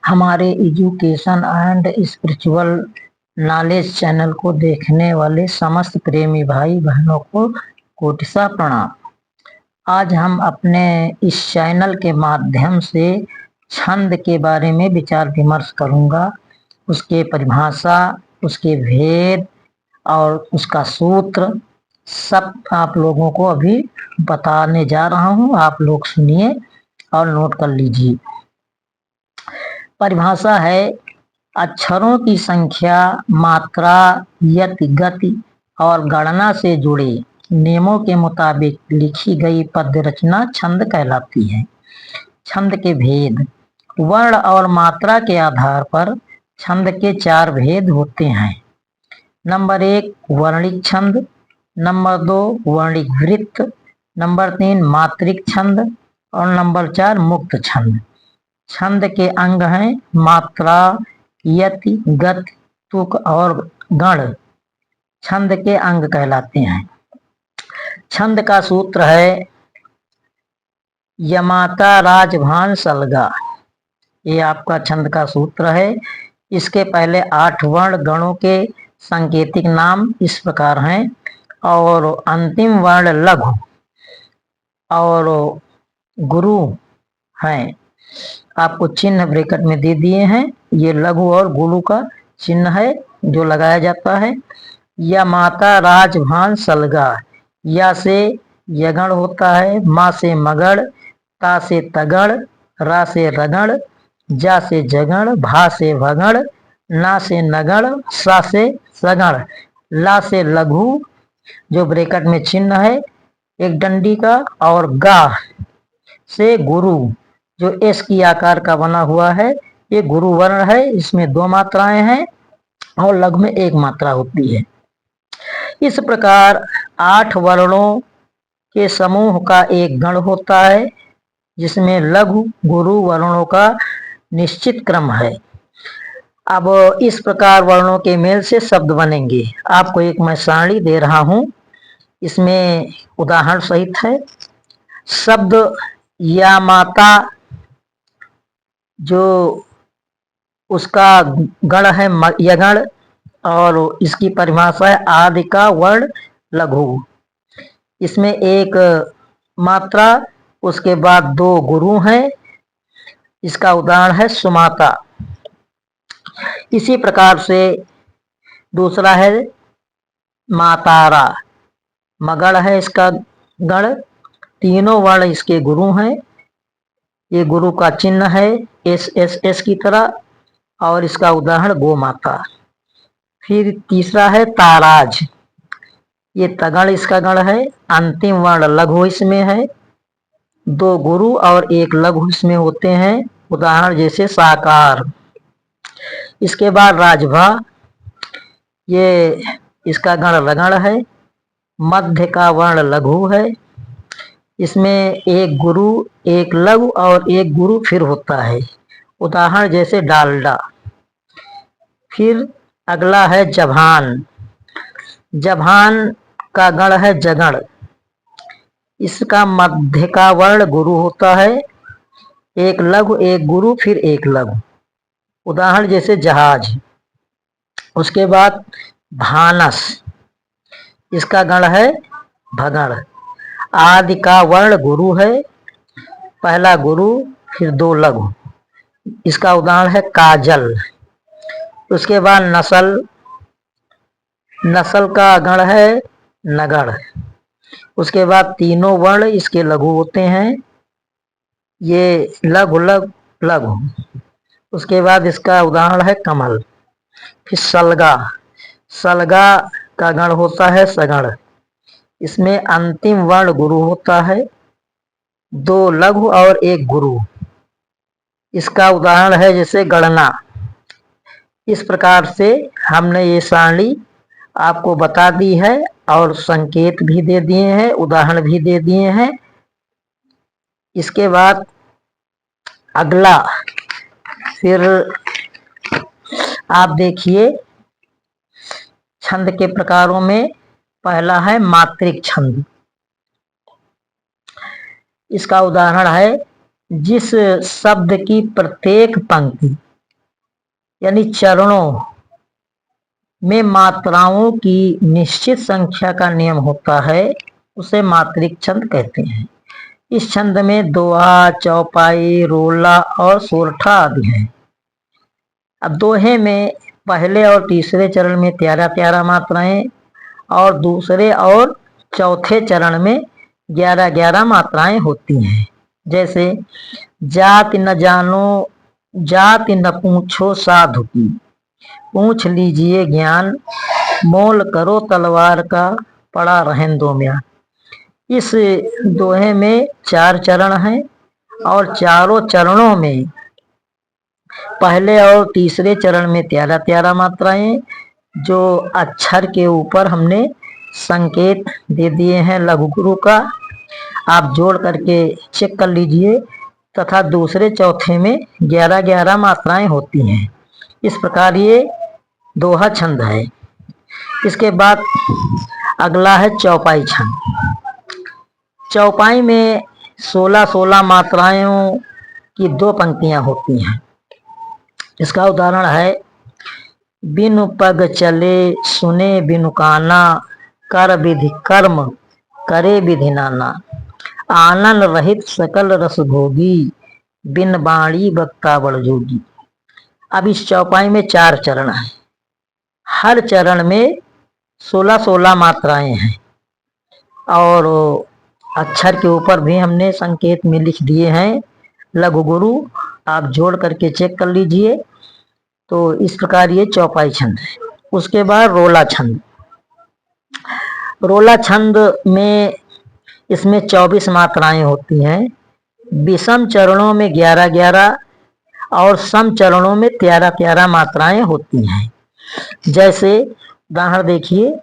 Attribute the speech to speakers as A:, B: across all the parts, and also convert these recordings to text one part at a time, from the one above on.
A: हमारे education and spiritual knowledge channel को देखने वाले समस्त प्रेमी भाई बहनों को कोटिसा प्रणाम। आज हम अपने इस चैनल के माध्यम से छंद के बारे में विचार विमर्श करूंगा, उसके परिभाषा, उसके भेद और उसका सूत्र सब आप लोगों को अभी बताने जा रहा हूं। आप लोग सुनिए और नोट कर लीजिए। परिभाषा है अक्षरों की संख्या, मात्रा, यति, गति और गणना से जुड़े नियमों के मुताबिक लिखी गई पद्य रचना छंद कहलाती है। छंद के भेद। वर्ण और मात्रा के आधार पर छंद के 4 भेद होते हैं। नंबर 1 वर्णिक छंद, नंबर 2 वर्णिक वृत्त, नंबर 3 मात्रिक छंद और नंबर 4 मुक्त छंद। छंद के अंग हैं मात्रा, यति, गति, तुक और गण छंद के अंग कहलाते हैं। छंद का सूत्र है यमाता राजभान सलगा। ये आपका छंद का सूत्र है। इसके पहले 8 वर्ण गणों के सांकेतिक नाम इस प्रकार हैं और अंतिम वर्ण लघु और गुरु हैं। आपको चिन्ह ब्रैकेट में दे दिए हैं। ये लघु और गुरु का चिन्ह है जो लगाया जाता है। या माता राजभान सलगा। या से यगण होता है, मा से मगड़, ता से तगड़, रा से रगड़, जा से जगड़, भा से भगड़, ना से नगड़, सा से सगड़, ला से लघु जो ब्रैकेट में चिन्ह है एक डंडी का, और गा से गुरु जो एस की आकार का बना हुआ है। ये गुरु वर्ण है। इसमें 2 मात्राएं हैं और लघु में 1 मात्रा होती है। इस प्रकार 8 वर्णों के समूह का एक गण होता है जिसमें लघु गुरु वर्णों का निश्चित क्रम है। अब इस प्रकार वर्णों के मेल से शब्द बनेंगे। आपको एक मैं सारणी दे रहा हूं, इसमें उदाहरण सहित है। शब्द या माता जो उसका गण है यगण और इसकी परिभाषा है आदि का वर्ण लघु। इसमें 1 मात्रा, उसके बाद 2 गुरु हैं। इसका उदाहरण है सुमाता। इसी प्रकार से दूसरा है मातारा, मगड़ है इसका गण। तीनों वर्ण इसके गुरु हैं। ये गुरु का चिन्ह है एस एस एस की तरह और इसका उदाहरण गो माता। फिर तीसरा है ताराज। ये तगड़ इसका गण है। अंतिम वर्ण लघु इसमें है। 2 गुरु और 1 लघु इसमें होते हैं। उदाहरण जैसे साकार। इसके बाद राजभा, ये इसका गण रगण है। मध्य का वर्ण लघु है। इसमें 1 गुरु, 1 लघु और 1 गुरु फिर होता है। उदाहरण जैसे डालडा। फिर अगला है जभान। जभान का गण है जगण। इसका मध्य का वर्ण गुरु होता है। 1 लघु, 1 गुरु फिर 1 लघु। उदाहरण जैसे जहाज। उसके बाद भानस, इसका गण है भगण। आदि का वर्ण गुरु है। पहला गुरु फिर 2 लघु। इसका उदाहरण है काजल। उसके बाद नसल। नसल का गण है नगढ़। उसके बाद तीनों वर्ण इसके लघु होते हैं। ये लघु लघु लघु। उसके बाद इसका उदाहरण है कमल। फिर सलगा। सलगा का गण होता है सगण। इसमें अंतिम वर्ण गुरु होता है। 2 लघु और 1 गुरु। इसका उदाहरण है जैसे गणना। इस प्रकार से हमने ये सारणी आपको बता दी है और संकेत भी दे दिए हैं, उदाहरण भी दे दिए हैं। इसके बाद अगला फिर आप देखिए छंद के प्रकारों में पहला है मात्रिक छंद। इसका उदाहरण है जिस शब्द की प्रत्येक पंक्ति यानी चरणों में मात्राओं की निश्चित संख्या का नियम होता है, उसे मात्रिक छंद कहते हैं। इस छंद में दोहा, चौपाई, रोला और सोरठा आदि हैं। अब दोहे में पहले और तीसरे चरण में 13-13 मात्राएं और दूसरे और चौथे चरण में 11-11 मात्राएं होती हैं। जैसे जाति न जानो, जाति न पूछो साधु की, पूछ लीजिए ज्ञान, मोल करो तलवार का, पड़ा रहन दो म्यान। इस दोहे में 4 चरण हैं और चारों चरणों में पहले और तीसरे चरण में 13-13 मात्राएं, जो अक्षर के ऊपर हमने संकेत दे दिए हैं लघु गुरु का, आप जोड़ करके चेक कर लीजिए। तथा दूसरे चौथे में 11-11 मात्राएं होती हैं। इस प्रकार ये दोहा छंद है। इसके बाद अगला है चौपाई छंद। चौपाई में 16-16 मात्राओं की 2 पंक्तियां होती हैं। इसका उदाहरण है बिनु पग चले सुने बिनु काना, कर विधि कर्म करे विधि नाना, आनंद रहित सकल रस भोगी, बिन बाणी बक्ता बड़ जोगी। अब इस चौपाई में 4 चरण हैं। हर चरण में 16-16 मात्राएं हैं और अक्षर के ऊपर भी हमने संकेत में लिख दिए हैं लघु गुरु, आप जोड़ करके चेक कर लीजिए। तो इस प्रकार ये चौपाई छंद है। उसके बाद रोला छंद। रोला छंद में इसमें 24 मात्राएं होती हैं। विषम चरणों में 11-11 और सम चरणों में 13-13 मात्राएं होती हैं। जैसे उदाहरण देखिए,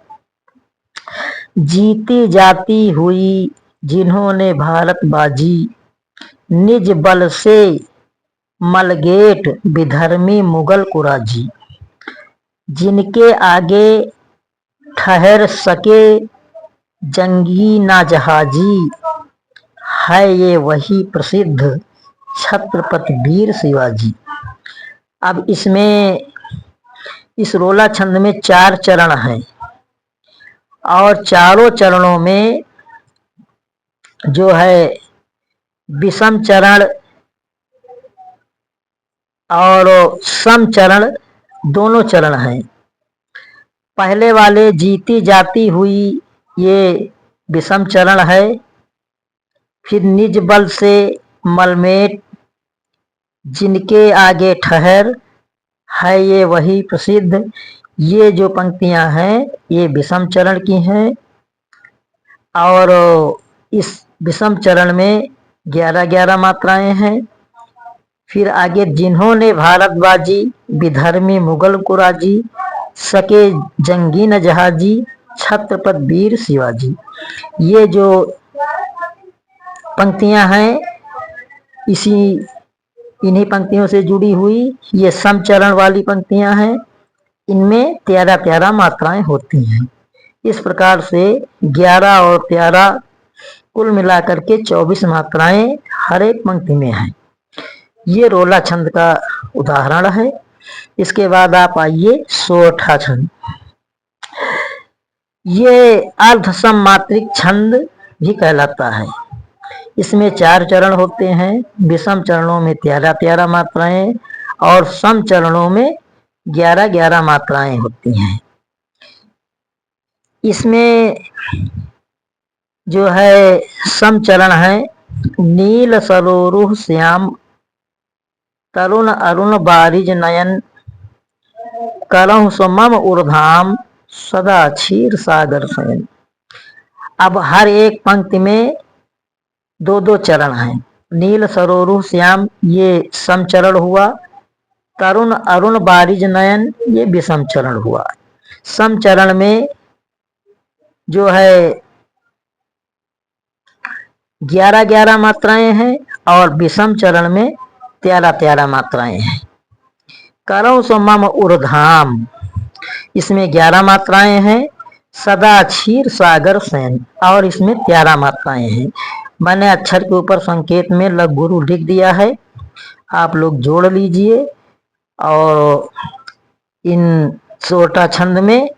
A: जीती जाती हुई जिन्होंने भारत बाजी, निज बल से मलगेट विधर्मी मुगल कुराजी, जिनके आगे ठहर सके जंगी ना जहाजी, है ये वही प्रसिद्ध छत्रपति वीर शिवाजी। अब इसमें इस रोला छंद में 4 चरण हैं और चारों चरणों में जो है विषम चरण और सम चरण दोनों चरण हैं। पहले वाले जीती जाती हुई ये विषम चरण है। फिर निज बल से मलमेट, जिनके आगे ठहर, है ये वही प्रसिद्ध, ये जो पंक्तियां हैं ये विषम चरण की हैं और इस विषम चरण में 11-11 मात्राएं हैं। फिर आगे जिन्होंने भारत बाजी, विधर्मी मुगल कुराजी, सके जंगी न जहाजी, छत्रपति वीर शिवाजी, ये जो पंक्तियां हैं इन्हीं पंक्तियों से जुड़ी हुई ये सम चरण वाली पंक्तियां हैं। इनमें 13-13 मात्राएं होती हैं। इस प्रकार से 11 और 13 कुल मिलाकर के 24 मात्राएं हर एक पंक्ति में हैं। ये रोला छंद का उदाहरण है। इसके बाद आप आइए सोरठा छंद। ये अर्धसम मात्रिक छंद भी कहलाता है। इसमें 4 चरण होते हैं। विषम चरणों में 13-13 मात्राएं और सम चरणों में 11-11 मात्राएं होती हैं। इसमें जो है सम चरण है, नील सरोरुह श्याम, तरुण अरुण बारिज नयन, करहु सुमम उर्धाम, सदा क्षीर सागर शयन। अब हर एक पंक्ति में 2-2 चरण हैं। नील सरोरुह श्याम ये सम चरण हुआ, तरुण अरुण बारिज नयन ये विषम चरण हुआ। सम चरण में जो है 11-11 मात्राएं हैं और विषम चरण में 13-13 मात्राएं हैं। करौ सो मम उर्धाम, इसमें 11 मात्राएं हैं। सदा क्षीर सागर शयन, और इसमें 13 मात्राएं हैं। मैंने अक्षर के ऊपर संकेत में लघु गुरु लिख दिया है, आप लोग जोड़ लीजिए और इन सोटा छंद में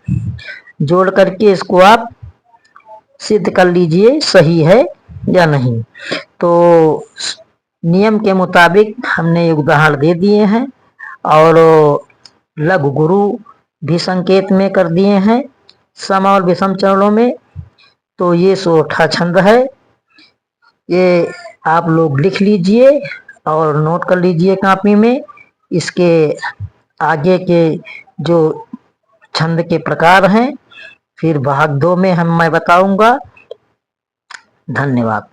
A: जोड़ करके इसको आप सिद्ध कर लीजिए सही है या नहीं। तो नियम के मुताबिक हमने उदाहरण दे दिए हैं और लघु गुरु भी संकेत में कर दिए हैं सम और विषम चरणों में। तो ये सोठा छंद है, ये आप लोग लिख लीजिए और नोट कर लीजिए कापी में। इसके आगे के जो छंद के प्रकार हैं फिर भाग 2 में मैं बताऊंगा। धन्यवाद।